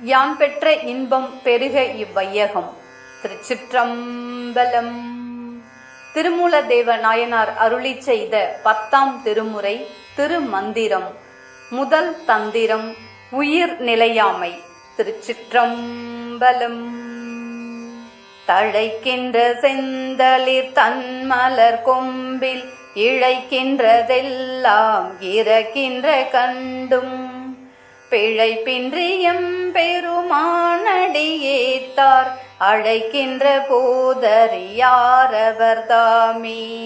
யான் பெற்ற இன்பம் பெருக இவ்வையகம். திருச்சிற்றம்பலம். திருமூலதேவ நாயனார் அருளி செய்த 10ஆம் திருமுறை திருமந்திரம். முதல் தந்திரம் உயிர் நிலையாமை. திருச்சிற்றம்பலம். தழைக்கின்ற செந்தளிர் தன்மலர் கொம்பில் இழைக்கின்றதெல்லாம் இறக்கின்ற கண்டும் பிழைப்பின்றியம் பெருமானடியேத்தார் அழைக்கின்ற போதறியாரவர் தாமே.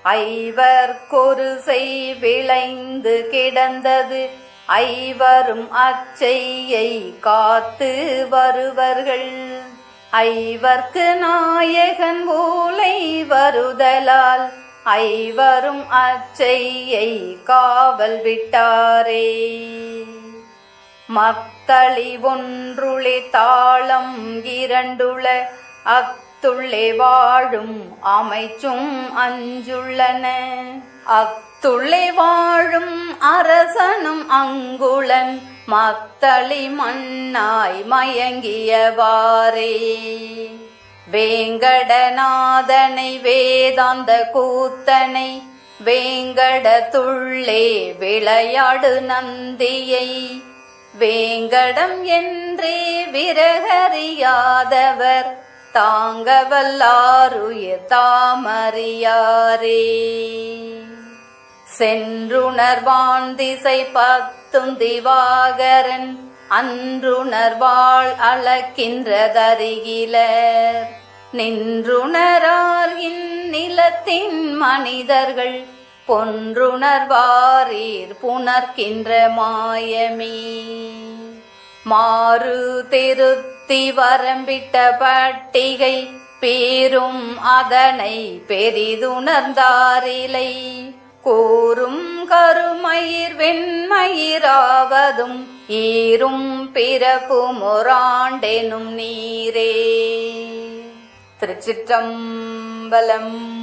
ஐவர்க்கொரு செய் விளைந்து கிடந்தது ஐவரும் அச்செய்யை காத்து வருவர்கள். ஐவர்க்கு நாயகன் ஓலை வருதலால் ஐவரும் அச்செய்யை காவல் விட்டாரே. மத்தளி ஒன்றுளே தாளம் இரண்டுள அத்துள்ளே வாழும் அமைச்சும் அஞ்சுள்ளன. அத்துள்ளே வாழும் அரசனும் அங்குளன் மத்தளி மண்ணாய் மயங்கியவாறே. வேங்கடநாதனை வேதாந்த கூத்தனை வேங்கடத்துள்ளே விளையாடு நந்தியை வேங்கடம் என்றே விரகறியாதவர் தாங்கவல்லாருயிர் தாமறியாரே. சென்றுணர்வான் திசை பத்தும் திவாகரன் அன்றுணர்வாள் அளக்கின்றதறிகிலர். நின்றுணரார் இந்நிலத்தின் மனிதர்கள் பொன்றுணர்வாரீர் புணர்க்கின்ற மாயமே. மாறு திருத்தி வரம்பிட்ட பட்டிகை பேரும் அதனை பெரிதுணர்ந்தாரிலை. கோரும் கருமயிர் வெண்மயிராவதும் ஈரும் பிறப்புமொராண்டெனும் நீரே. திருச்சிற்றம்பலம்.